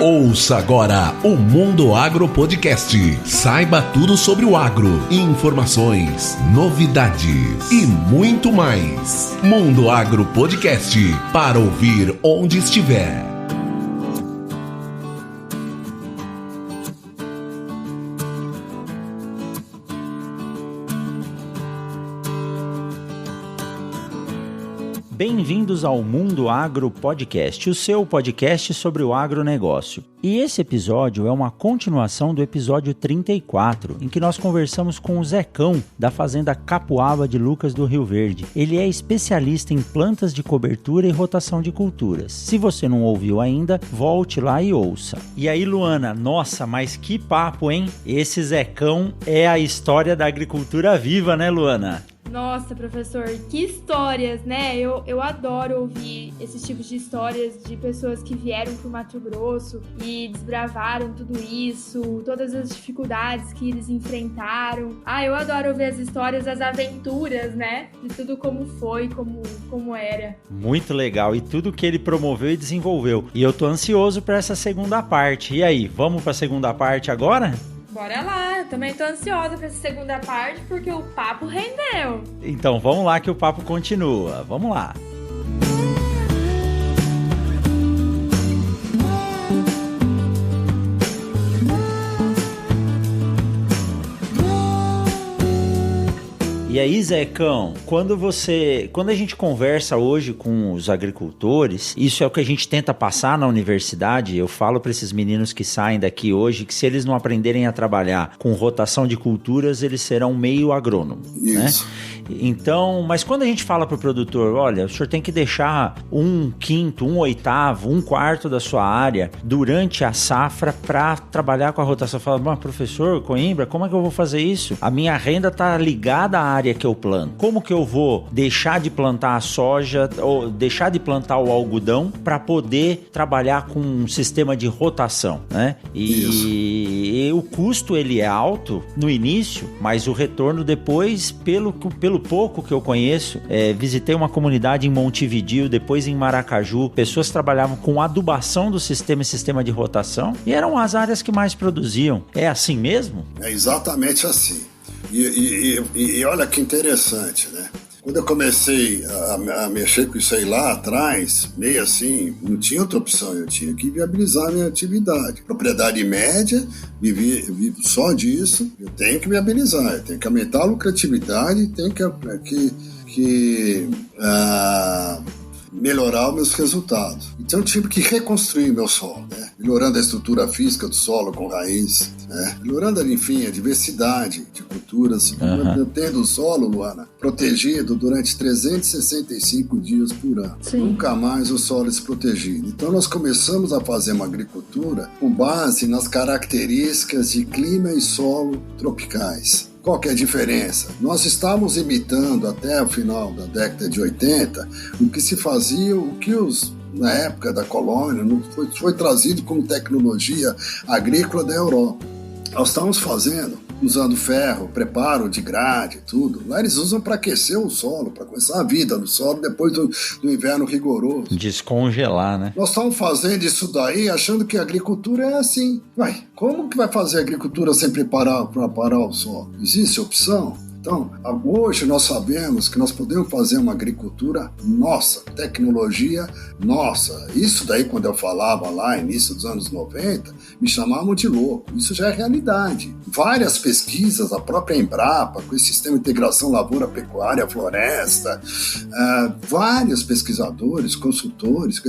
Ouça agora o Mundo Agro Podcast. Saiba tudo sobre o agro, informações, novidades e muito mais. Mundo Agro Podcast, para ouvir onde estiver. Bem-vindos ao Mundo Agro Podcast, o seu podcast sobre o agronegócio. E esse episódio é uma continuação do episódio 34, em que nós conversamos com o Zecão, da Fazenda Capuava de Lucas do Rio Verde. Ele é especialista em plantas de cobertura e rotação de culturas. Se você não ouviu ainda, volte lá e ouça. E aí, Luana, nossa, mas que papo, hein? Esse Zecão é a história da agricultura viva, né, Luana? Nossa, professor, que histórias, né? Eu adoro ouvir esses tipos de histórias de pessoas que vieram pro Mato Grosso e desbravaram tudo isso, todas as dificuldades que eles enfrentaram. Eu adoro ouvir as histórias, as aventuras, né? De tudo como foi, como era. Muito legal, e tudo que ele promoveu e desenvolveu. E eu tô ansioso para essa segunda parte. E aí, vamos para a segunda parte agora? Bora lá, eu também tô ansiosa pra essa segunda parte porque o papo rendeu. Então vamos lá que o papo continua, vamos lá. E aí, Zecão, quando a gente conversa hoje com os agricultores, isso é o que a gente tenta passar na universidade. Eu falo para esses meninos que saem daqui hoje que se eles não aprenderem a trabalhar com rotação de culturas, eles serão meio agrônomo, né? Então, mas quando a gente fala para o produtor, olha, o senhor tem que deixar 1/5, 1/8, 1/4 da sua área durante a safra para trabalhar com a rotação. Fala, mas professor Coimbra, como é que eu vou fazer isso? A minha renda está ligada à área que eu planto. Como que eu vou deixar de plantar a soja ou deixar de plantar o algodão para poder trabalhar com um sistema de rotação, né? E o custo ele é alto no início, mas o retorno depois, pelo pouco que eu conheço, visitei uma comunidade em Montevidéu, depois em Maracaju, pessoas trabalhavam com adubação do sistema de rotação e eram as áreas que mais produziam. É assim mesmo? É exatamente assim. E olha que interessante, né? Quando eu comecei a mexer com isso aí lá atrás, meio assim, não tinha outra opção, eu tinha que viabilizar a minha atividade. Propriedade média, vivo só disso, eu tenho que viabilizar, eu tenho que aumentar a lucratividade, tenho que melhorar os meus resultados. Então eu tive que reconstruir meu solo, né? Melhorando a estrutura física do solo com raiz, né? Melhorando, enfim, a diversidade de culturas, mantendo o solo, Luana, protegido durante 365 dias por ano. Sim. Nunca mais o solo desprotegido. Então nós começamos a fazer uma agricultura com base nas características de clima e solo tropicais. Qual que é a diferença? Nós estávamos imitando até o final da década de 80 o que se fazia, na época da colônia, foi trazido como tecnologia agrícola da Europa. Nós estávamos usando ferro, preparo de grade, tudo. Lá eles usam para aquecer o solo, para começar a vida no solo depois do inverno rigoroso. Descongelar, né? Nós estamos fazendo isso daí achando que a agricultura é assim. Como que vai fazer a agricultura sem preparar o solo? Existe opção? Então, hoje nós sabemos que nós podemos fazer uma agricultura nossa, tecnologia nossa. Isso daí, quando eu falava lá, início dos anos 90, me chamavam de louco. Isso já é realidade. Várias pesquisas, a própria Embrapa, com esse sistema de integração lavoura, pecuária, floresta, vários pesquisadores, consultores,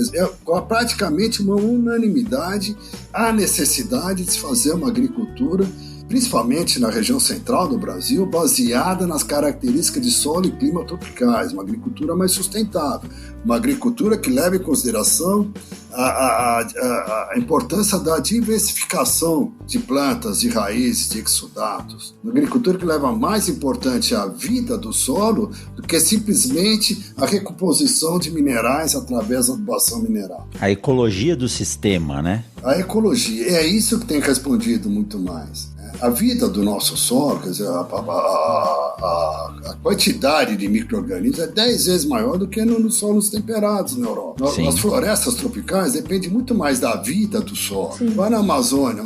praticamente uma unanimidade a necessidade de se fazer uma agricultura principalmente na região central do Brasil, baseada nas características de solo e clima tropicais, uma agricultura mais sustentável, uma agricultura que leva em consideração a importância da diversificação de plantas, de raízes, de exudatos. Uma agricultura que leva mais importante a vida do solo do que simplesmente a recomposição de minerais através da adubação mineral. A ecologia do sistema, né? A ecologia, é isso que tem respondido muito mais. A vida do nosso solo, quer dizer, a quantidade de micro-organismos é 10 vezes maior do que nos solos temperados na Europa. Sim. As florestas tropicais dependem muito mais da vida do solo. Sim. Vai na Amazônia,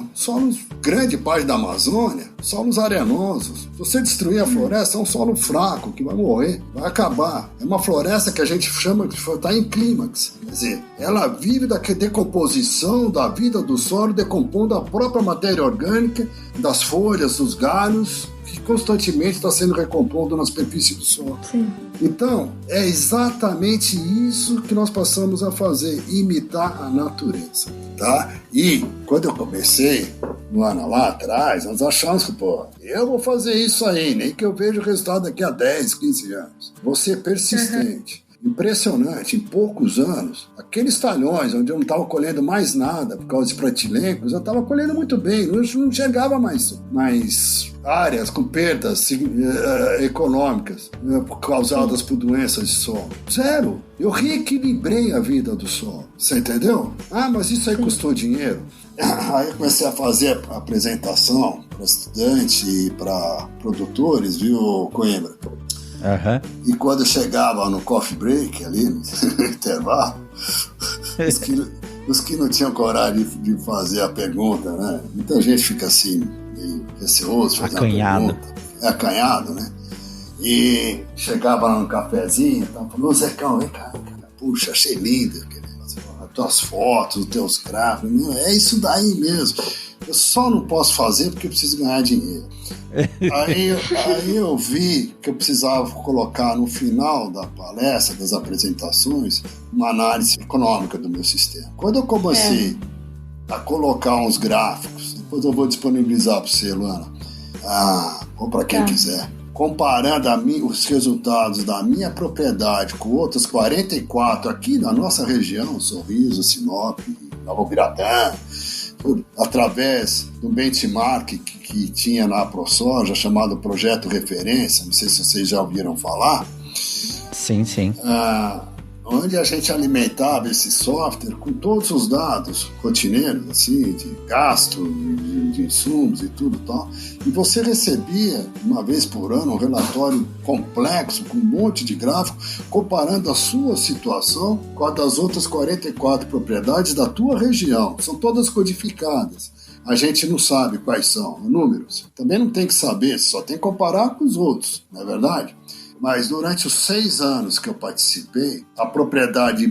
grande parte da Amazônia, solos arenosos. Se você destruir a floresta, é um solo fraco que vai morrer, vai acabar. É uma floresta que a gente chama de está em clímax. Quer dizer, ela vive da decomposição da vida do solo, decompondo a própria matéria orgânica das folhas, dos galhos, que constantemente está sendo recompondo na superfície do solo. Sim. Então, é exatamente isso que nós passamos a fazer, imitar a natureza, tá? E quando eu comecei, no ano lá atrás, nós achamos que, eu vou fazer isso aí, nem que eu veja o resultado daqui a 10, 15 anos. Vou ser persistente. Impressionante, em poucos anos, aqueles talhões onde eu não estava colhendo mais nada por causa de pratilencos, eu estava colhendo muito bem, não enxergava mais áreas com perdas econômicas causadas por doenças de solo. Zero. Eu reequilibrei a vida do solo. Você entendeu? Mas isso aí custou dinheiro. Aí eu comecei a fazer a apresentação para estudantes e para produtores, viu, Coimbra? Uhum. E quando eu chegava no coffee break, ali no intervalo, os que não tinham coragem de fazer a pergunta, né? Muita gente fica assim, meio receoso, fazendo acanhado. A pergunta. É acanhado, né? E chegava lá no cafezinho, falou, Zecão, vem cá, puxa, achei lindo as tuas fotos, os teus gráficos, é isso daí mesmo. Eu só não posso fazer porque eu preciso ganhar dinheiro. Aí eu vi que eu precisava colocar no final da palestra, das apresentações, uma análise econômica do meu sistema. Quando eu comecei a colocar uns gráficos, depois eu vou disponibilizar para você, Luana, ou para quem quiser, comparando os resultados da minha propriedade com outras 44 aqui na nossa região, Sorriso, Sinop, Nova Biratã, através do benchmark que tinha na ProSoja, chamado Projeto Referência, não sei se vocês já ouviram falar. Sim. Onde a gente alimentava esse software com todos os dados rotineiros, assim, de gasto, de insumos e tudo tal. E você recebia, uma vez por ano, um relatório complexo, com um monte de gráfico, comparando a sua situação com a das outras 44 propriedades da tua região. São todas codificadas. A gente não sabe quais são os números. Também não tem que saber, só tem que comparar com os outros, não é verdade? Mas durante os 6 anos que eu participei, a propriedade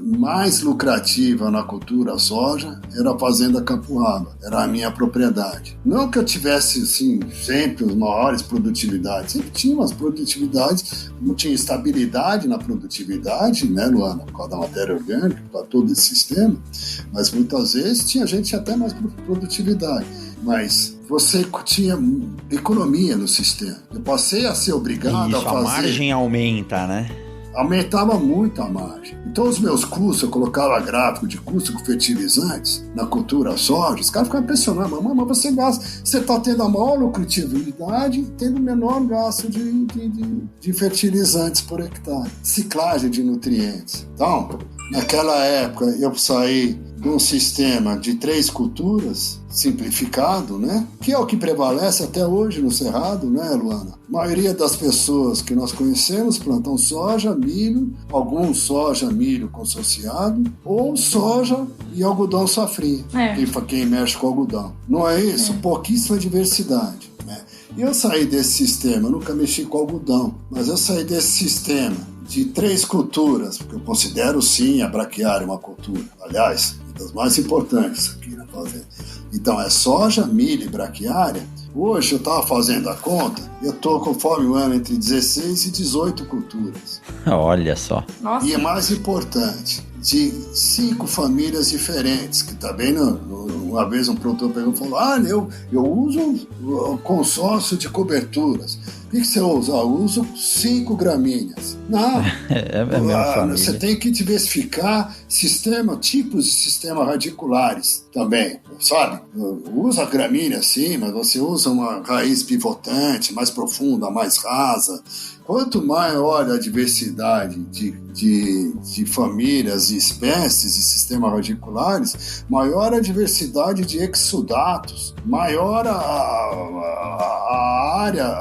mais lucrativa na cultura soja era a Fazenda Campoaba, era a minha propriedade. Não que eu tivesse, assim, sempre as maiores produtividades, sempre tinha umas produtividades, não tinha estabilidade na produtividade, né, Luana, por causa da matéria orgânica, por causa de todo esse sistema, mas muitas vezes tinha gente até mais produtividade. Mas você tinha economia no sistema. Eu passei a ser obrigado a fazer... a margem aumenta, né? Aumentava muito a margem. Então os meus custos, eu colocava gráfico de custo com fertilizantes na cultura soja, os caras ficavam impressionados, mas você está tendo a maior lucratividade e tendo o menor gasto de fertilizantes por hectare, ciclagem de nutrientes. Então, naquela época eu saí de um sistema de 3 culturas simplificado, né? Que é o que prevalece até hoje no Cerrado, né, Luana? A maioria das pessoas que nós conhecemos plantam soja, milho, alguns soja, milho consorciado, ou soja e algodão safrinha, quem mexe com algodão. Não é isso? Pouquíssima diversidade, né? E eu saí desse sistema, eu nunca mexi com algodão, mas eu saí desse sistema de 3 culturas, porque eu considero sim a braquiária uma cultura, aliás, uma das mais importantes aqui na fazenda. Então é soja, milho e braquiária. Hoje eu estava fazendo a conta e eu estou conforme o ano entre 16 e 18 culturas. Olha só. Nossa. E é mais importante, de 5 famílias diferentes, que também uma vez um produtor falou, eu uso o consórcio de coberturas. O que você usa? Eu uso 5 gramíneas. Não, é a minha família. Você tem que diversificar tipos de sistemas radiculares também, sabe? Usa a gramínea sim, mas você usa uma raiz pivotante, mais profunda, mais rasa. Quanto maior a diversidade de famílias e espécies e sistemas radiculares, maior a diversidade de exudatos, maior a área,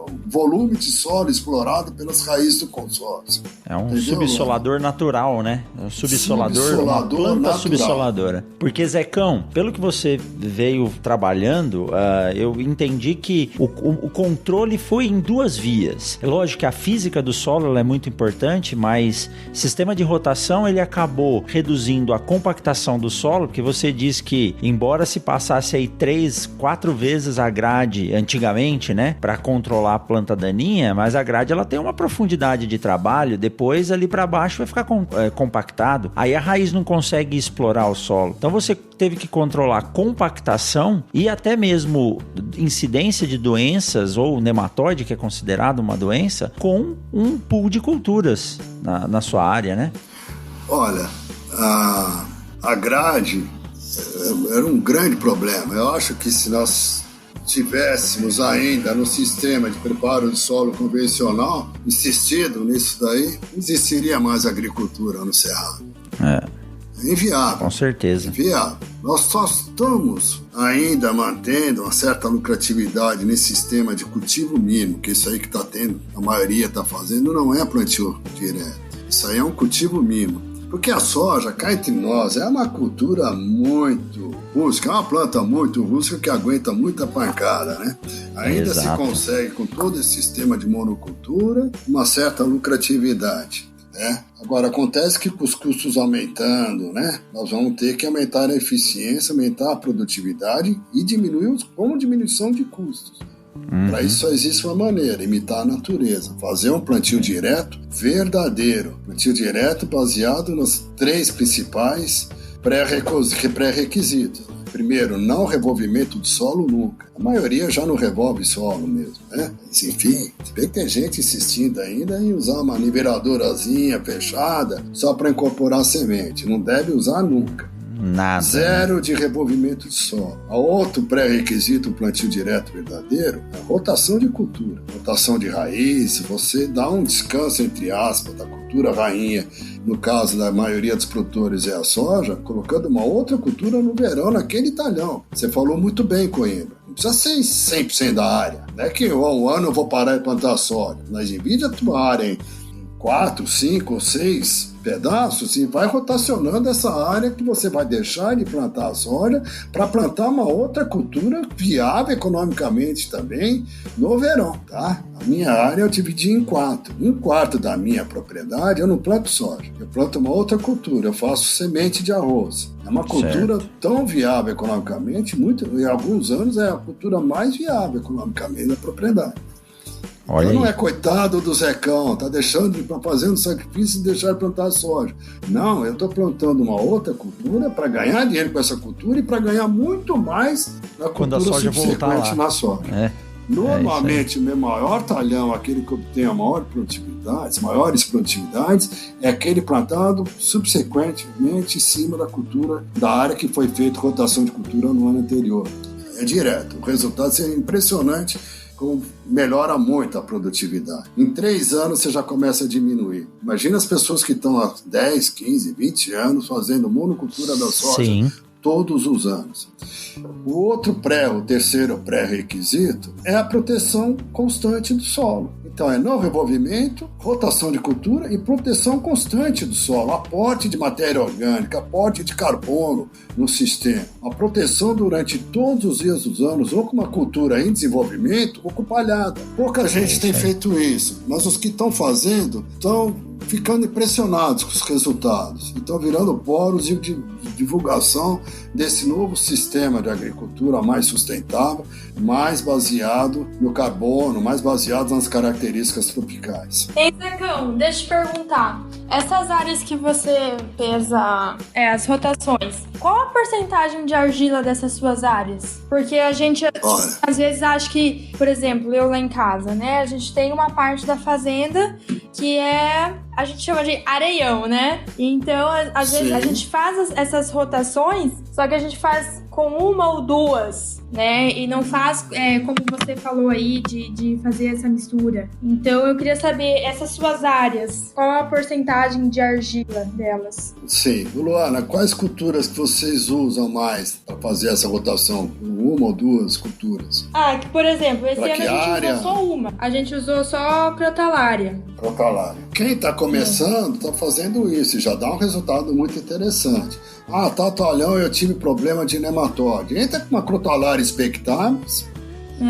o volume de solo explorado pelas raízes do consórcio. É um subsolador natural, né? É um subsolador, uma planta natural. Subsoladora. Porque, Zecão, pelo que você veio trabalhando, eu entendi que o controle foi em duas vias. É lógico que a física do solo ela é muito importante, mas o sistema de rotação ele acabou reduzindo a compactação do solo, porque você diz que, embora se passasse aí 3, 4 vezes a grade antigamente, né, para controlar a planta daninha, mas a grade ela tem uma profundidade de trabalho, depois ali para baixo vai ficar compactado, aí a raiz não consegue explorar o solo. Então você teve que controlar compactação e até mesmo incidência de doenças ou nematóide, que é considerado uma doença, com um pool de culturas na sua área, né? Olha, a grade era um grande problema. Eu acho que se nós tivéssemos ainda no sistema de preparo de solo convencional insistido nisso daí, não existiria mais agricultura no Cerrado. É inviável. Com certeza. Inviável. Nós só estamos ainda mantendo uma certa lucratividade nesse sistema de cultivo mínimo, que isso aí que está tendo, a maioria está fazendo, não é plantio direto. Isso aí é um cultivo mínimo. Porque a soja, cá entre nós, é uma cultura muito rústica, é uma planta muito rústica que aguenta muita pancada, né? Ainda Exato. Se consegue, com todo esse sistema de monocultura, uma certa lucratividade. Agora, acontece que com os custos aumentando, né, nós vamos ter que aumentar a eficiência, aumentar a produtividade e diminuir como diminuição de custos. Para isso só existe uma maneira, imitar a natureza, fazer um plantio direto verdadeiro, plantio direto baseado nos 3 principais pré-requisitos. Primeiro, não revolvimento de solo nunca. A maioria já não revolve solo mesmo, né? Mas, enfim, se bem que tem gente insistindo ainda em usar uma niveladorazinha fechada só para incorporar semente. Não deve usar nunca. Nada. 0 de revolvimento de solo. A outro pré-requisito, um plantio direto verdadeiro, é a rotação de cultura. Rotação de raiz, você dá um descanso, entre aspas, da cultura rainha, no caso da maioria dos produtores é a soja, colocando uma outra cultura no verão, naquele talhão. Você falou muito bem, Coimbra. Não precisa ser 100% da área. Não é que um ano eu vou parar de plantar soja. Mas divide a tua área em 4, 5 ou 6 pedaços e vai rotacionando essa área que você vai deixar de plantar a soja para plantar uma outra cultura viável economicamente também no verão, tá? A minha área eu dividi em 4. Um quarto da minha propriedade eu não planto soja, eu planto uma outra cultura, eu faço semente de arroz. É uma cultura tão viável economicamente, em alguns anos é a cultura mais viável economicamente da propriedade. Então não é coitado do Zecão, tá fazendo sacrifício de deixar de plantar soja. Não, eu estou plantando uma outra cultura para ganhar dinheiro com essa cultura e para ganhar muito mais na cultura subsequente na soja. Normalmente, o meu maior talhão, aquele que obtém a maiores produtividades, é aquele plantado subsequentemente em cima da cultura da área que foi feita rotação de cultura no ano anterior. É direto. O resultado é impressionante. Melhora muito a produtividade. Em 3 anos você já começa a diminuir. Imagina as pessoas que estão há 10, 15, 20 anos fazendo monocultura da soja. Sim. Todos os anos. O terceiro pré-requisito é a proteção constante do solo. Então é não revolvimento, rotação de cultura e proteção constante do solo, aporte de matéria orgânica, aporte de carbono no sistema. A proteção durante todos os dias dos anos, ou com uma cultura em desenvolvimento, ou com palhada. Pouca gente tem feito isso, mas os que estão fazendo estão ficando impressionados com os resultados. Estão virando poros de divulgação desse novo sistema de agricultura mais sustentável, mais baseado no carbono, mais baseado nas características tropicais. Ei, Zecão, deixa eu te perguntar. Essas áreas que você pesa as rotações, qual a porcentagem de argila dessas suas áreas? Porque a gente às vezes acha que, por exemplo, eu lá em casa, né? A gente tem uma parte da fazenda que é a gente chama de areião, né? Então, às vezes, a gente faz essas rotações, só que a gente faz com uma ou duas, né? E não faz, como você falou aí, de fazer essa mistura. Então, eu queria saber, essas suas áreas, qual a porcentagem de argila delas? Sim. Luana, quais culturas que vocês usam mais para fazer essa rotação? Uma ou duas culturas? Que, por exemplo, esse ano a gente usou só uma. A gente usou só crotalária. Quem está começando está fazendo isso e já dá um resultado muito interessante. Talhão, eu tive problema de nematóide. Entra com uma Crotalária spectalis,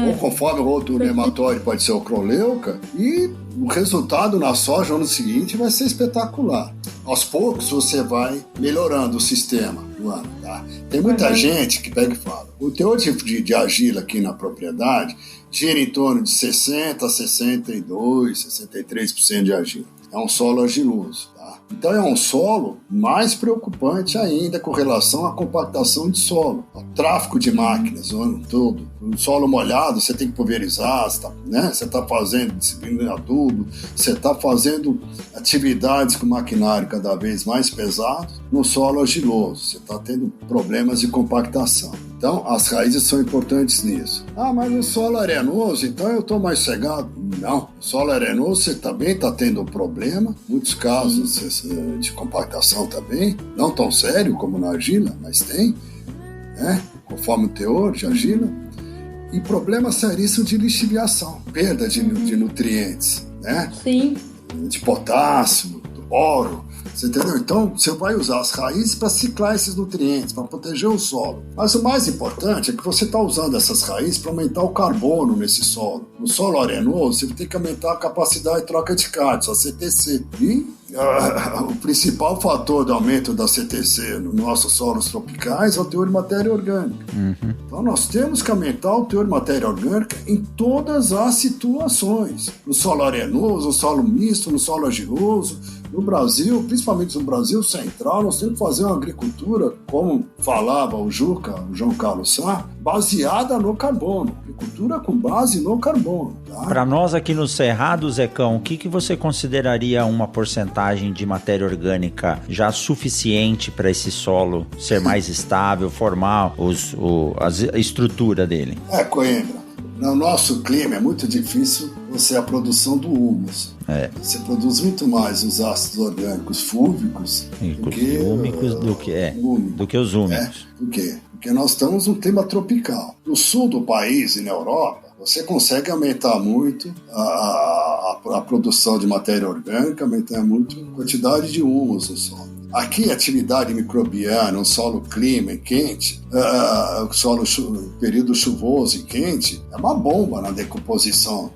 ou conforme o outro nematóide pode ser o Croleuca, e o resultado na soja no ano seguinte vai ser espetacular. Aos poucos você vai melhorando o sistema do ano, tá? Tem muita gente que pega e fala, o teor de argila aqui na propriedade gira em torno de 60%, 62%, 63% de argila. É um solo argiloso, tá? Então é um solo mais preocupante ainda com relação à compactação de solo, ao tráfego de máquinas o ano todo. Um solo molhado você tem que pulverizar, você está fazendo disciplina de adubo, você está fazendo atividades com maquinário cada vez mais pesado no solo argiloso, você está tendo problemas de compactação. Então, as raízes são importantes nisso. Mas no solo arenoso, então eu estou mais cegado? Não. No solo arenoso você também está tendo um problema, muitos casos de compactação também, não tão sério como na argila, mas tem, né? Conforme o teor de argila. E problemas seríssimos de lixiviação, perda de nutrientes, né? Sim. De potássio, do boro. Você entendeu? Então, você vai usar as raízes para ciclar esses nutrientes, para proteger o solo. Mas o mais importante é que você está usando essas raízes para aumentar o carbono nesse solo. No solo arenoso, você tem que aumentar a capacidade de troca de cátions, a CTC. E o principal fator do aumento da CTC nos nossos solos tropicais é o teor de matéria orgânica. Então, nós temos que aumentar o teor de matéria orgânica em todas as situações. No solo arenoso, no solo misto, no solo argiloso. No Brasil, principalmente no Brasil central, nós temos que fazer uma agricultura, como falava o Juca, o João Carlos Sá, baseada no carbono. Agricultura com base no carbono. Tá? Para nós aqui no Cerrado, Zecão, o que você consideraria uma porcentagem de matéria orgânica já suficiente para esse solo ser mais estável, formar a estrutura dele? Coimbra. No nosso clima é muito difícil a produção do humus. Você produz muito mais os ácidos orgânicos fúlvicos do que os úmicos. Por quê? Porque nós estamos num clima tropical. No sul do país e na Europa, você consegue aumentar muito a produção de matéria orgânica, aumentar muito a quantidade de humus no solo. Aqui, a atividade microbiana, um solo clima quente, período chuvoso e quente, é uma bomba na decomposição.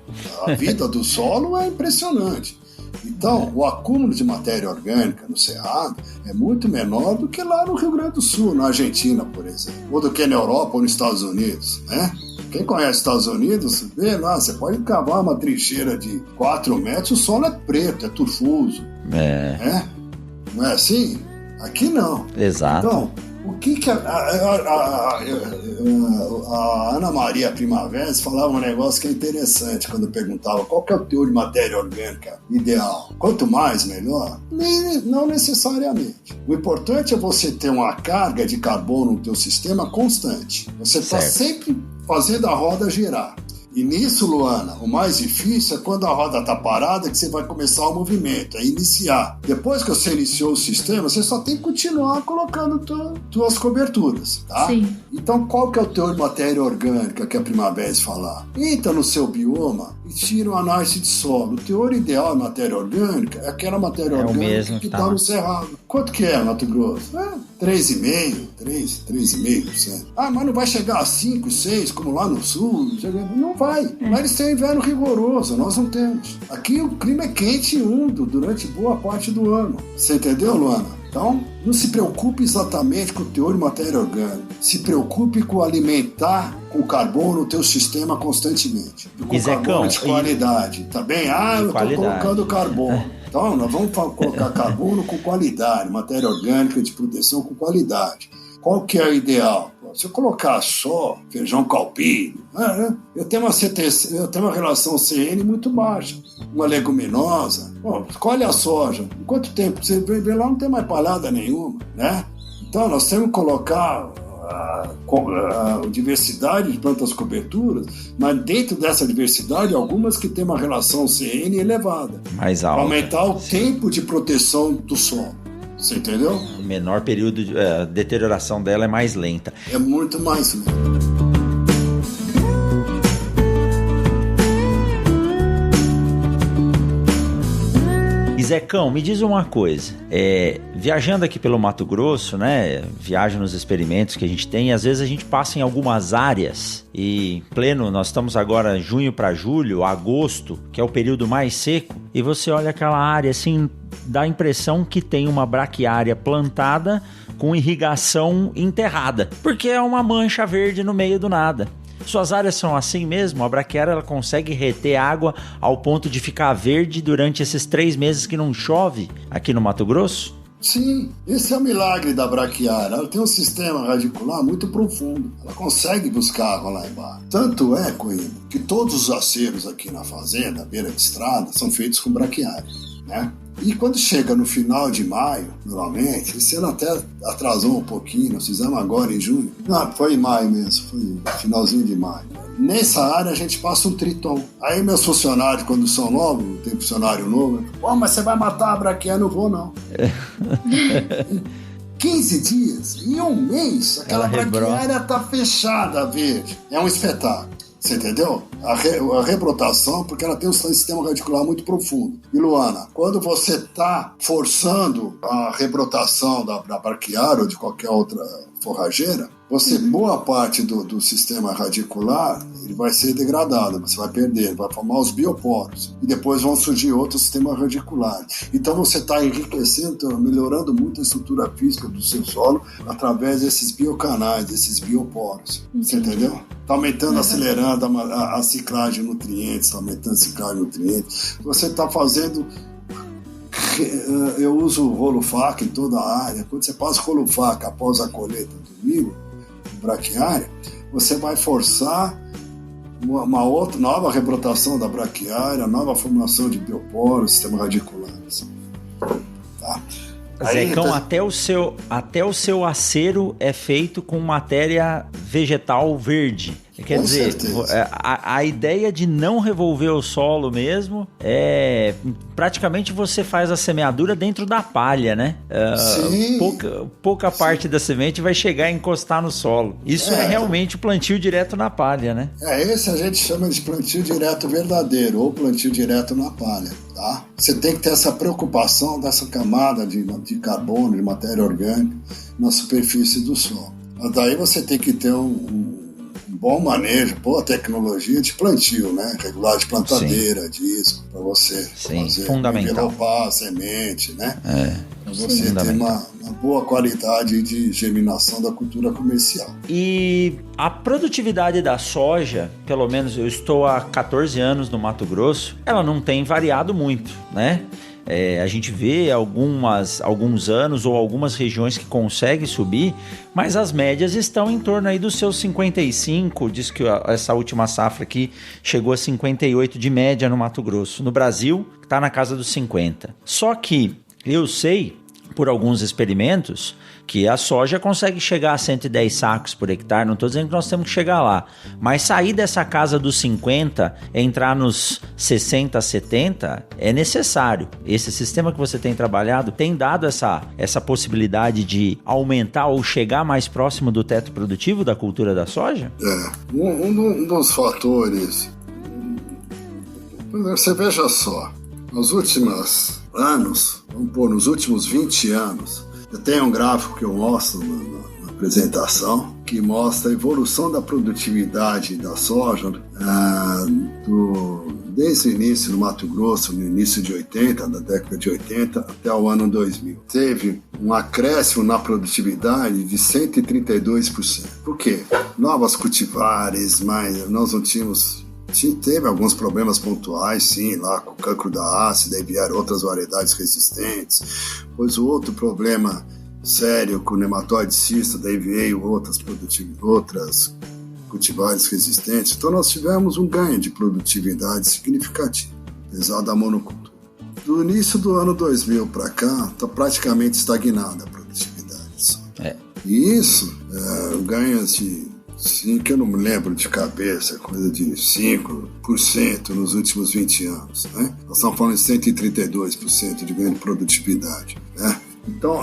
A vida do solo é impressionante. Então, o acúmulo de matéria orgânica no Cerrado é muito menor do que lá no Rio Grande do Sul, na Argentina, por exemplo, ou do que na Europa ou nos Estados Unidos, né? Quem conhece os Estados Unidos, vê lá, você pode cavar uma trincheira de 4 metros, o solo é preto, é turfoso. Não é assim? Aqui não. Exato. Então, o que a Ana Maria Primavera falava um negócio que é interessante quando perguntava qual que é o teor de matéria orgânica ideal. Quanto mais, melhor? Não necessariamente. O importante é você ter uma carga de carbono no teu sistema constante. Você está sempre fazendo a roda girar. E nisso, Luana, o mais difícil é quando a roda está parada que você vai começar o movimento, é iniciar. Depois que você iniciou o sistema, você só tem que continuar colocando tuas coberturas, tá? Sim. Então, qual que é o teor de matéria orgânica que a Primavera falar? Entra no seu bioma e tira uma análise de solo. O teor ideal de matéria orgânica é aquela matéria orgânica que está no Cerrado. Quanto que é, Mato Grosso? 3,5%. Mas não vai chegar a 5, 6, como lá no Sul? Não vai. Lá eles têm inverno rigoroso, nós não temos. Aqui o clima é quente e úmido durante boa parte do ano. Você entendeu, Luana? Então, não se preocupe exatamente com o teor de matéria orgânica. Se preocupe com alimentar com carbono o teu sistema constantemente. E com carbono de qualidade. Tá bem? Eu estou colocando carbono. Então, nós vamos colocar carbono com qualidade, matéria orgânica de proteção com qualidade. Qual que é o ideal? Se eu colocar só feijão calpino, eu tenho uma relação CN muito baixa. Uma leguminosa, escolhe a soja. Em quanto tempo? Você vê lá, não tem mais palhada nenhuma, né? Então, nós temos que colocar a diversidade de plantas coberturas, mas dentro dessa diversidade, algumas que têm uma relação CN elevada. Mais alta. Para aumentar o tempo de proteção do solo. Você entendeu? O menor período de deterioração dela é mais lenta. É muito mais lenta. Zecão, me diz uma coisa, viajando aqui pelo Mato Grosso, né, viajo nos experimentos que a gente tem, às vezes a gente passa em algumas áreas e nós estamos agora junho para julho, agosto, que é o período mais seco, e você olha aquela área assim, dá a impressão que tem uma braquiária plantada com irrigação enterrada, porque é uma mancha verde no meio do nada. Suas áreas são assim mesmo? A braquiária ela consegue reter água ao ponto de ficar verde durante esses 3 meses que não chove aqui no Mato Grosso? Sim, esse é o milagre da braquiária. Ela tem um sistema radicular muito profundo. Ela consegue buscar água lá embaixo. Tanto é, Coimbra, que todos os aceros aqui na fazenda, à beira de estrada, são feitos com braquiária, né? E quando chega no final de maio, normalmente, esse ano até atrasou um pouquinho, nós fizemos agora em junho. Não, foi em maio mesmo, foi finalzinho de maio. Nessa área a gente passa um triton. Aí meus funcionários, quando são novos, tem funcionário novo, mas você vai matar a braquiária? Não vou, não. 15 dias, em um mês, aquela braquiária tá fechada, verde. É um espetáculo. Você entendeu? A rebrotação, porque ela tem um sistema radicular muito profundo. E Luana, quando você está forçando a rebrotação da braquiária ou de qualquer outra forrageira, boa parte do sistema radicular ele vai ser degradado, você vai perder, vai formar os bioporos e depois vão surgir outros sistemas radiculares. Então você está enriquecendo, melhorando muito a estrutura física do seu solo através desses biocanais, desses bioporos. Você entendeu? Está aumentando, acelerando a ciclagem de nutrientes, está aumentando a ciclagem de nutrientes. Você está fazendo... Eu uso rolo faca em toda a área. Quando você passa rolo faca após a colheita do milho, braquiária, você vai forçar uma outra nova rebrotação da braquiária, nova formação de bioporos, sistema radicular. Tá? Zecão, até o seu acero é feito com matéria vegetal verde. Quer dizer, a ideia de não revolver o solo mesmo é praticamente você faz a semeadura dentro da palha, né? Sim. Pouca parte da semente vai chegar a encostar no solo. Isso é realmente o plantio direto na palha, né? Esse a gente chama de plantio direto verdadeiro ou plantio direto na palha, tá? Você tem que ter essa preocupação dessa camada de carbono, de matéria orgânica na superfície do solo. Daí você tem que ter um bom manejo, boa tecnologia de plantio, né? Regular de plantadeira, disco, para você fazer, fundamental. envelopar a semente, né? Para você ter uma boa qualidade de germinação da cultura comercial. E a produtividade da soja, pelo menos eu estou há 14 anos no Mato Grosso, ela não tem variado muito, né? A gente vê alguns anos ou algumas regiões que conseguem subir, mas as médias estão em torno aí dos seus 55, diz que essa última safra aqui chegou a 58 de média no Mato Grosso. No Brasil, está na casa dos 50. Só que eu sei, por alguns experimentos, que a soja consegue chegar a 110 sacos por hectare. Não estou dizendo que nós temos que chegar lá, mas sair dessa casa dos 50, entrar nos 60, 70, é necessário. Esse sistema que você tem trabalhado tem dado essa possibilidade de aumentar ou chegar mais próximo do teto produtivo da cultura da soja? Um dos fatores... Você veja só, nos últimos anos, vamos pôr, nos últimos 20 anos, eu tenho um gráfico que eu mostro na apresentação, que mostra a evolução da produtividade da soja desde o início no Mato Grosso, no início de 80, da década de 80 até o ano 2000. Teve um acréscimo na produtividade de 132%. Por quê? Novas cultivares, mas nós não tínhamos... Teve alguns problemas pontuais, sim, lá com o cancro da ácida, e vieram outras variedades resistentes. Pois o outro problema sério com nematóide cisto, daí veio outras cultivares resistentes. Então nós tivemos um ganho de produtividade significativo, apesar da monocultura. Do início do ano 2000 para cá, está praticamente estagnada a produtividade. E isso, ganhos de 5%, que eu não me lembro de cabeça, coisa de 5% nos últimos 20 anos. Né? Nós estamos falando de 132% de ganho de produtividade. Né? Então,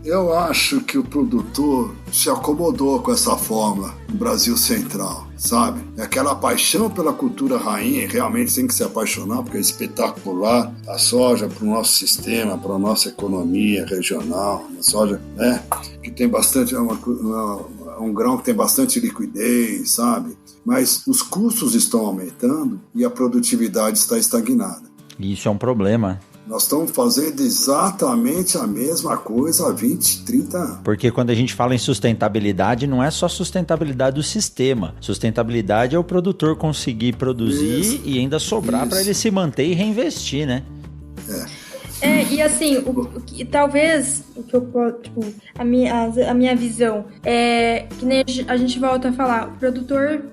eu acho que o produtor se acomodou com essa fórmula no Brasil Central, sabe? Aquela paixão pela cultura rainha, realmente tem que se apaixonar, porque é espetacular a soja para o nosso sistema, para a nossa economia regional. A soja, né? Que tem bastante, um grão que tem bastante liquidez, sabe? Mas os custos estão aumentando e a produtividade está estagnada. Isso é um problema. Nós estamos fazendo exatamente a mesma coisa há 20, 30 anos. Porque quando a gente fala em sustentabilidade, não é só sustentabilidade do sistema. Sustentabilidade é o produtor conseguir produzir e ainda sobrar para ele se manter e reinvestir, né? E assim, talvez o que eu tipo, a minha visão é que nem a gente volta a falar, o produtor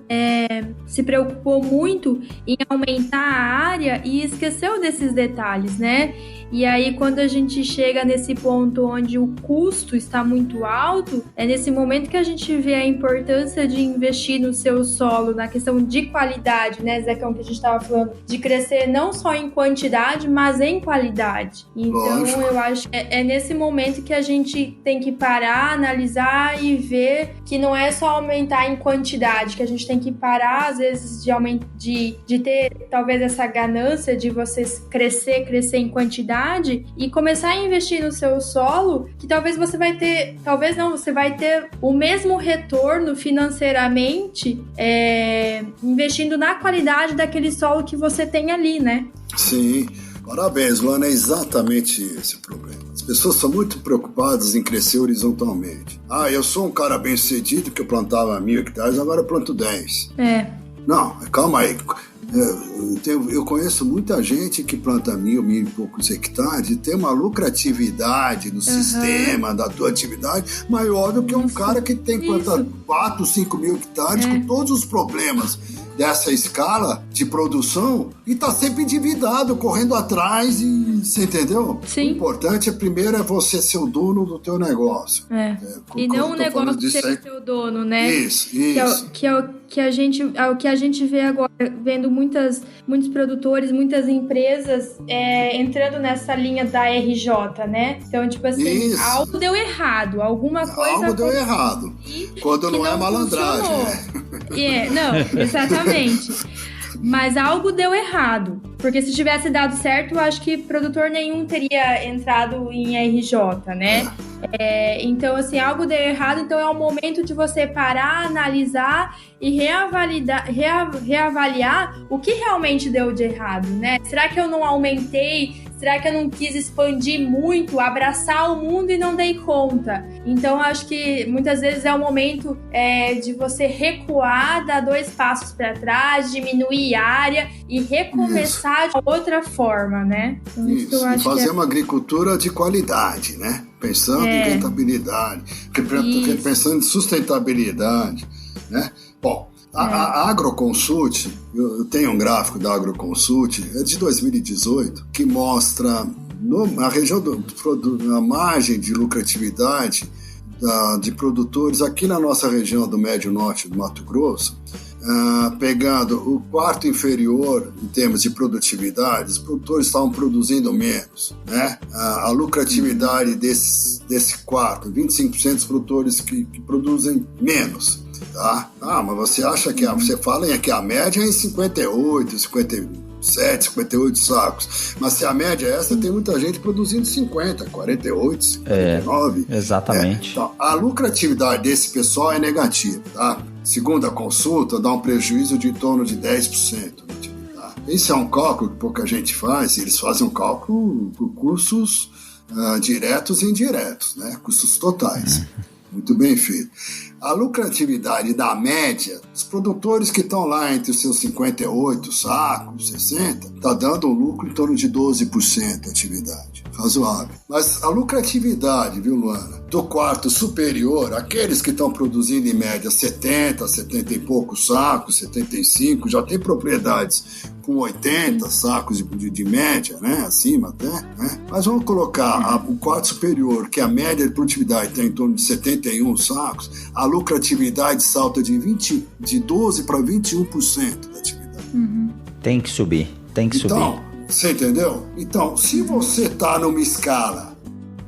se preocupou muito em aumentar a área e esqueceu desses detalhes, né? E aí, quando a gente chega nesse ponto onde o custo está muito alto, é nesse momento que a gente vê a importância de investir no seu solo, na questão de qualidade, né, Zecão, que a gente estava falando, de crescer não só em quantidade, mas em qualidade. Então, eu acho que é nesse momento que a gente tem que parar, analisar e ver que não é só aumentar em quantidade, que a gente tem que parar, às vezes, de ter, talvez, essa ganância de você crescer em quantidade, e começar a investir no seu solo, que talvez você vai ter, você vai ter o mesmo retorno financeiramente investindo na qualidade daquele solo que você tem ali, né? Sim, parabéns, Luana, é exatamente esse o problema. As pessoas são muito preocupadas em crescer horizontalmente. Eu sou um cara bem sucedido que eu plantava 1.000 hectares, agora eu planto 10. Não, calma aí. Eu conheço muita gente que planta 1.000 e poucos hectares e tem uma lucratividade no sistema da tua atividade maior do que um cara que tem planta 4, 5 mil hectares com todos os problemas dessa escala de produção e tá sempre endividado, correndo atrás e você entendeu? Sim. O importante primeiro é você ser o dono do teu negócio. E não o negócio ser o teu dono, né? Isso. Que é o que a gente vê agora, vendo muitos produtores, muitas empresas entrando nessa linha da RJ, né? Então, tipo assim, algo deu errado, alguma coisa... Algo deu errado, quando não é malandragem, né? Não, exatamente. Mas algo deu errado, porque se tivesse dado certo, eu acho que produtor nenhum teria entrado em RJ, né? Então, assim, algo deu errado, então é o momento de você parar, analisar e reavaliar o que realmente deu de errado, né? Será que eu não aumentei? Será que eu não quis expandir muito, abraçar o mundo e não dei conta? Então, acho que muitas vezes é o momento de você recuar, dar 2 passos para trás, diminuir área e recomeçar de outra forma, né? Então, isso, eu acho fazer uma agricultura de qualidade, né? Pensando em rentabilidade, pensando em sustentabilidade, né? Bom, a Agroconsult, eu tenho um gráfico da Agroconsult, é de 2018, que mostra a região a margem de lucratividade de produtores aqui na nossa região do Médio Norte do Mato Grosso, pegando o quarto inferior em termos de produtividade, os produtores estavam produzindo menos, né? A lucratividade desse quarto, 25% dos produtores que produzem menos. Tá? Mas você acha que você fala que a média é em 58, 57, 58 sacos. Mas se a média é essa, tem muita gente produzindo 50, 48, 59. Exatamente. Então, a lucratividade desse pessoal é negativa, tá? Segundo a consulta, dá um prejuízo de em torno de 10%. Tá? Esse é um cálculo que pouca gente faz, eles fazem um cálculo por custos diretos e indiretos, né? Custos totais. Muito bem feito. A lucratividade da média, os produtores que estão lá entre os seus 58 sacos, 60, está dando um lucro em torno de 12% de atividade. razoável. Mas a lucratividade, viu, Luana, do quarto superior, aqueles que estão produzindo em média 70, 70 e poucos sacos, 75, já tem propriedades com 80 sacos de média, né? Acima até, né? Mas vamos colocar o quarto superior, que a média de produtividade está em torno de 71 sacos, a lucratividade salta de 12% para 21% da atividade. Tem que subir, tem que subir. Você entendeu? Então, se você está numa escala,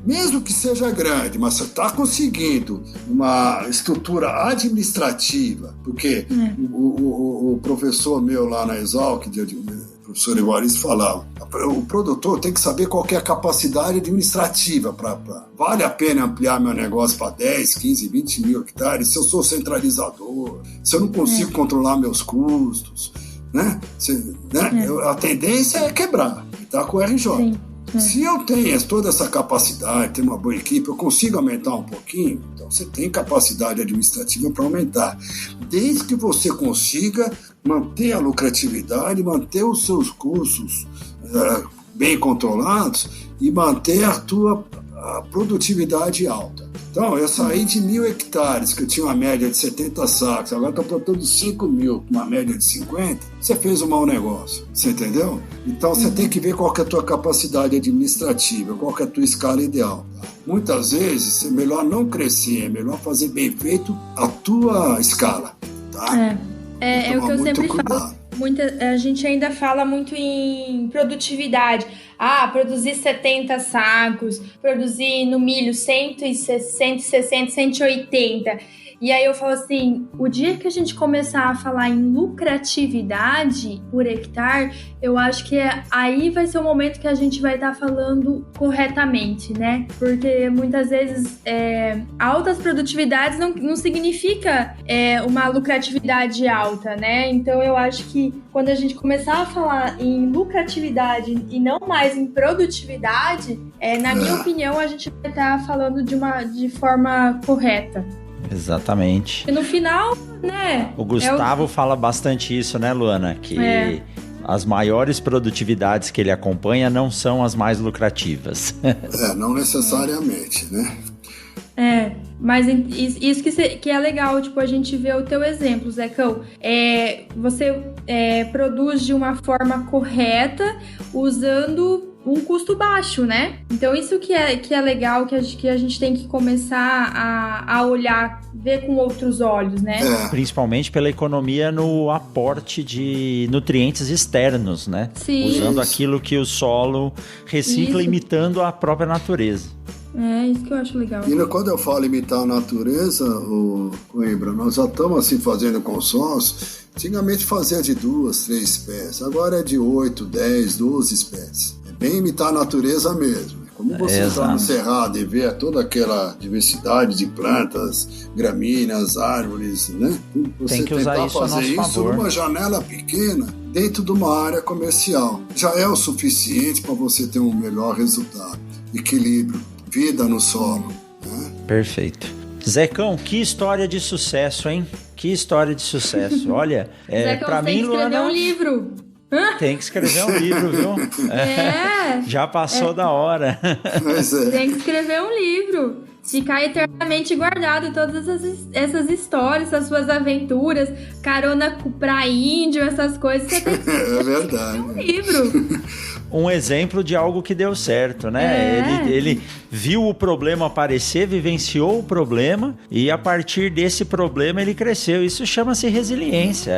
mesmo que seja grande, mas você está conseguindo uma estrutura administrativa, porque o professor meu lá na Exalc, o professor Evaristo, falava, o produtor tem que saber qual que é a capacidade administrativa. Vale a pena ampliar meu negócio para 10, 15, 20 mil hectares se eu sou centralizador, se eu não consigo controlar meus custos, né? A tendência é quebrar, tá com o RJ. Sim. Se eu tenho toda essa capacidade, tenho uma boa equipe, eu consigo aumentar um pouquinho, então você tem capacidade administrativa para aumentar. Desde que você consiga manter a lucratividade, manter os seus custos bem controlados e manter a tua produtividade alta. Então, eu saí de 1.000 hectares, que eu tinha uma média de 70 sacos, agora estou plantando 5.000, uma média de 50, você fez um mau negócio, você entendeu? Então, você tem que ver qual que é a tua capacidade administrativa, qual que é a tua escala ideal. Muitas vezes, é melhor não crescer, é melhor fazer bem feito a tua escala, tá? É o que eu sempre falo. A gente ainda fala muito em produtividade. Produzir 70 sacos, produzir no milho 160, 180. E aí eu falo assim, o dia que a gente começar a falar em lucratividade por hectare, eu acho que aí vai ser o momento que a gente vai estar falando corretamente, né? Porque muitas vezes altas produtividades não significa uma lucratividade alta, né? Então eu acho que quando a gente começar a falar em lucratividade e não mais em produtividade, na minha opinião, a gente vai estar falando de forma correta. Exatamente. E no final, né? O Gustavo fala bastante isso, né, Luana? Que as maiores produtividades que ele acompanha não são as mais lucrativas. Não necessariamente, né? Mas isso que é legal, tipo, a gente vê o teu exemplo, Zecão. Você produz de uma forma correta, usando um custo baixo, né? Então isso que é legal, que a gente tem que começar a olhar, ver com outros olhos, né? Principalmente pela economia no aporte de nutrientes externos, né? Sim. Usando aquilo que o solo recicla, imitando a própria natureza. Isso que eu acho legal. E quando eu falo imitar a natureza, Coimbra, nós já estamos assim fazendo consórcio. Antigamente fazia de 2, 3 espécies, agora é de 8, 10, 12 espécies. É bem imitar a natureza mesmo. Como você está no cerrado e vê toda aquela diversidade de plantas, gramíneas, árvores, né? Você tem que usar isso a nosso favor. Numa janela pequena, dentro de uma área comercial. Já é o suficiente para você ter um melhor resultado. Equilíbrio, vida no solo. Né? Perfeito. Zecão, que história de sucesso, hein? Que história de sucesso. Olha, para mim, Luana... Tem que escrever um livro. Tem que escrever um livro, viu? Já passou da hora. Tem que escrever um livro. Ficar eternamente guardado todas essas histórias, as suas aventuras, carona pra índio, essas coisas. Você tem que É verdade. Um livro. Um exemplo de algo que deu certo, né? Ele viu o problema aparecer, vivenciou o problema e a partir desse problema ele cresceu. Isso chama-se resiliência.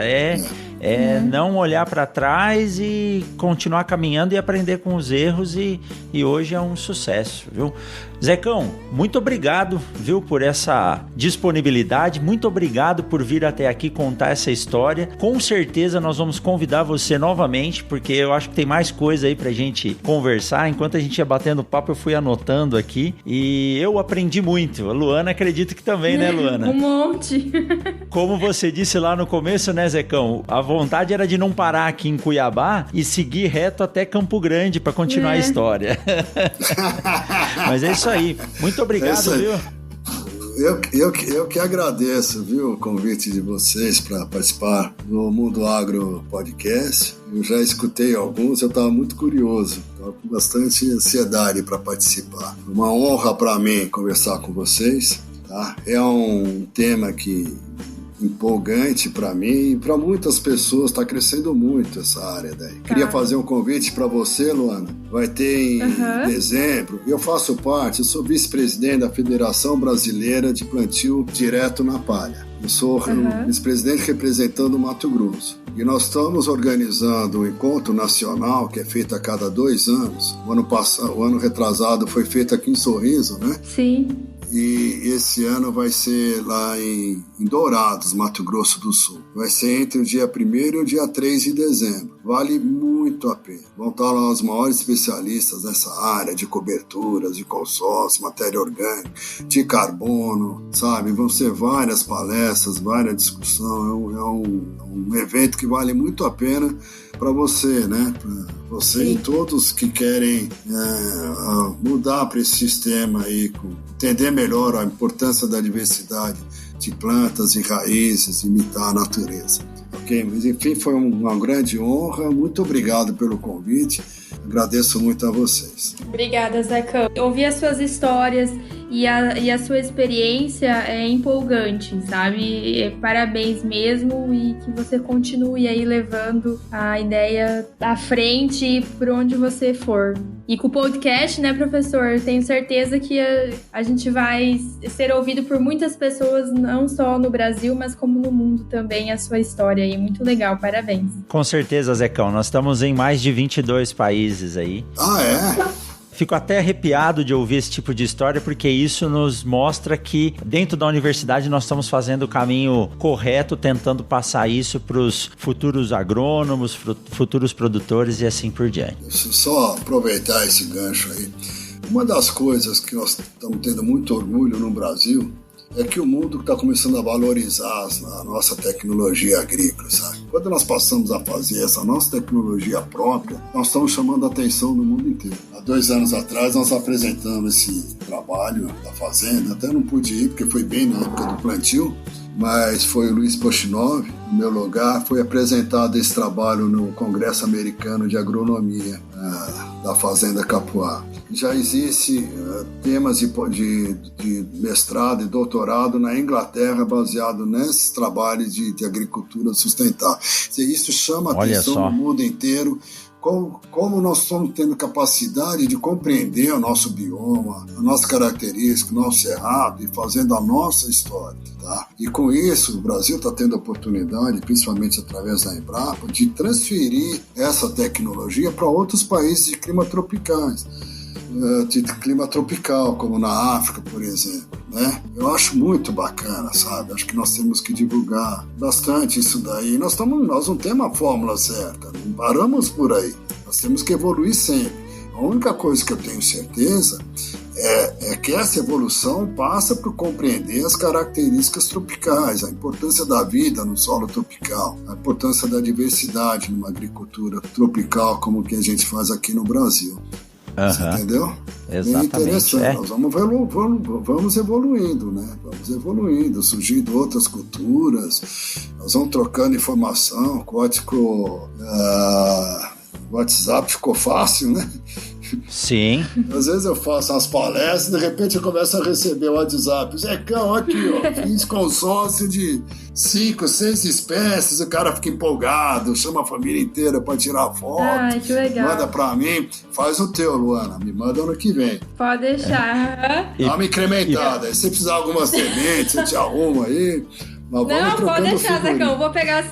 Não olhar para trás e continuar caminhando e aprender com os erros e hoje é um sucesso, viu? Zecão, muito obrigado, viu, por essa disponibilidade, muito obrigado por vir até aqui contar essa história. Com certeza nós vamos convidar você novamente, porque eu acho que tem mais coisa aí pra gente conversar. Enquanto a gente ia batendo papo, eu fui anotando aqui e eu aprendi muito. A Luana, acredito que também, né, Luana? Um monte. Como você disse lá no começo, né, Zecão? A vontade era de não parar aqui em Cuiabá e seguir reto até Campo Grande para continuar a história. Mas é isso aí. Muito obrigado, viu? Eu que agradeço, viu, o convite de vocês para participar do Mundo Agro Podcast. Eu já escutei alguns, eu estava muito curioso, estava com bastante ansiedade para participar. Uma honra para mim conversar com vocês, tá? É um tema que empolgante para mim e para muitas pessoas, está crescendo muito essa área daí. Queria fazer um convite para você, Luana. Vai ter em dezembro. Eu faço parte, eu sou vice-presidente da Federação Brasileira de Plantio Direto na Palha. Eu sou vice-presidente representando o Mato Grosso. E nós estamos organizando um encontro nacional que é feito a cada 2 anos. O ano retrasado foi feito aqui em Sorriso, né? Sim. E esse ano vai ser lá em Dourados, Mato Grosso do Sul. Vai ser entre o dia 1º e o dia 3 de dezembro. Vale muito a pena. Vão estar lá os maiores especialistas nessa área de coberturas, de consórcio, matéria orgânica, de carbono, sabe? Vão ser várias palestras, várias discussões. É um evento que vale muito a pena para você, né? Para você e todos que querem mudar para esse sistema aí, entender melhor a importância da diversidade de plantas e raízes, imitar a natureza. Ok? Mas enfim, foi uma grande honra. Muito obrigado pelo convite. Agradeço muito a vocês. Obrigada, Zecão. Ouvir as suas histórias e a sua experiência é empolgante, sabe? Parabéns mesmo e que você continue aí levando a ideia à frente por onde você for. E com o podcast, né, professor? Tenho certeza que a gente vai ser ouvido por muitas pessoas, não só no Brasil, mas como no mundo também, a sua história aí. Muito legal, parabéns. Com certeza, Zecão. Nós estamos em mais de 22 países aí. Ah, é? Fico até arrepiado de ouvir esse tipo de história, porque isso nos mostra que dentro da universidade nós estamos fazendo o caminho correto, tentando passar isso para os futuros agrônomos, futuros produtores e assim por diante. Só aproveitar esse gancho aí. Uma das coisas que nós estamos tendo muito orgulho no Brasil é que o mundo está começando a valorizar a nossa tecnologia agrícola, sabe? Quando nós passamos a fazer essa nossa tecnologia própria, nós estamos chamando a atenção do mundo inteiro. Há 2 anos atrás, nós apresentamos esse trabalho da fazenda, até não pude ir, porque foi bem na época do plantio, mas foi o Luiz Pochinov, no meu lugar, foi apresentado esse trabalho no Congresso Americano de Agronomia da Fazenda Capuá. Já existe temas de mestrado e doutorado na Inglaterra baseado nesses trabalhos de agricultura sustentável. Isso chama a atenção do mundo inteiro. Como nós estamos tendo capacidade de compreender o nosso bioma, a nossa característica, o nosso cerrado e fazendo a nossa história. Tá? E com isso, o Brasil está tendo a oportunidade, principalmente através da Embrapa, de transferir essa tecnologia para outros países de clima tropicais. De clima tropical, como na África, por exemplo, né? Eu acho muito bacana, sabe? Acho que nós temos que divulgar bastante isso daí. Nós não temos a fórmula certa, não paramos por aí. Nós temos que evoluir sempre. A única coisa que eu tenho certeza é que essa evolução passa por compreender as características tropicais, a importância da vida no solo tropical, a importância da diversidade numa agricultura tropical como que a gente faz aqui no Brasil. Você entendeu? Exatamente. É interessante. Nós vamos evoluindo, né? Vamos evoluindo, surgindo outras culturas, nós vamos trocando informação, código WhatsApp ficou fácil, né? Sim. Às vezes eu faço umas palestras e de repente eu começo a receber o WhatsApp. Zecão, aqui, ó, fiz consórcio de 5, 6 espécies, o cara fica empolgado, chama a família inteira para tirar foto. Ai, que legal. Manda pra mim, faz o teu, Luana, me manda ano que vem. Pode deixar. Dá uma incrementada, se você precisar de algumas sementes, você te arruma aí. Não, pode deixar, Zecão, vou pegar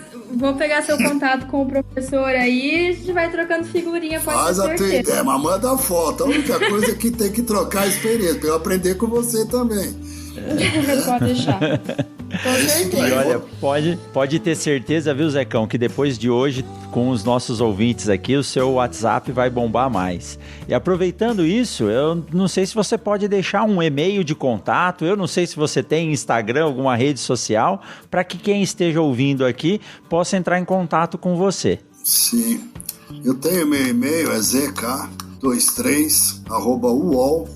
seu contato com o professor aí, a gente vai trocando figurinha. Faz a tua ideia, mas manda foto. A única coisa é que tem que trocar a experiência, para eu aprender com você também. Pode deixar. Com certeza. E olha, pode ter certeza, viu, Zecão, que depois de hoje, com os nossos ouvintes aqui, o seu WhatsApp vai bombar mais. E aproveitando isso, eu não sei se você pode deixar um e-mail de contato, eu não sei se você tem Instagram, alguma rede social, para que quem esteja ouvindo aqui possa entrar em contato com você. Sim, eu tenho meu e-mail, é zk23@uol.com.br.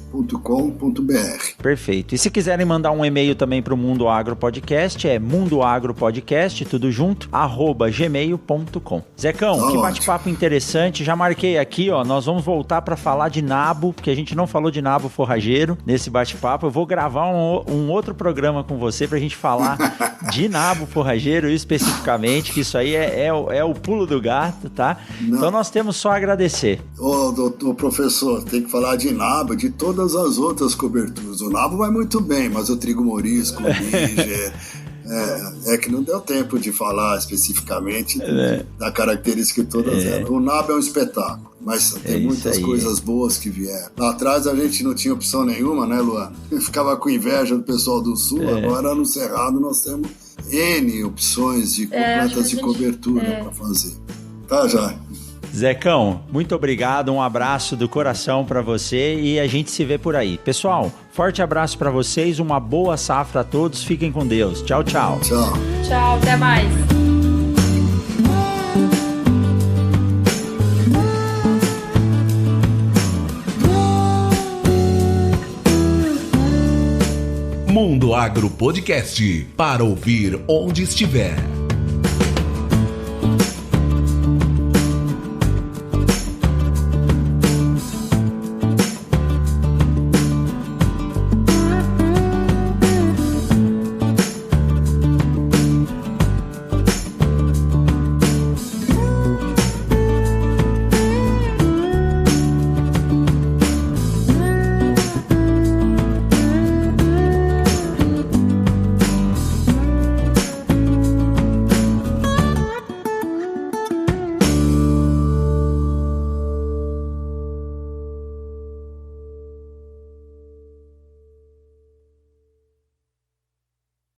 Perfeito. E se quiserem mandar um e-mail também para o Mundo Agro Podcast, é mundoagropodcast, tudo junto, @gmail.com. Zecão, que bate-papo interessante. Já marquei aqui, ó, nós vamos voltar para falar de nabo, porque a gente não falou de nabo forrageiro nesse bate-papo. Eu vou gravar um outro programa com você pra gente falar de nabo forrageiro especificamente, que isso aí é o pulo do gato, tá? Não. Então nós temos só a agradecer. Ô, professor, tem que falar de nabo, de todas as outras coberturas. O nabo vai muito bem, mas o trigo morisco, o níger... É que não deu tempo de falar especificamente da característica que todas eram. O nabo é um espetáculo, mas tem muitas coisas boas que vieram. Lá atrás a gente não tinha opção nenhuma, né, Luana? Ficava com inveja do pessoal do Sul, agora no Cerrado nós temos N opções de plantas de cobertura para fazer. Tá, já. Zecão, muito obrigado, um abraço do coração para você e a gente se vê por aí. Pessoal, forte abraço para vocês, uma boa safra a todos, fiquem com Deus. Tchau, tchau. Tchau. Tchau, até mais. Mundo Agro Podcast, para ouvir onde estiver.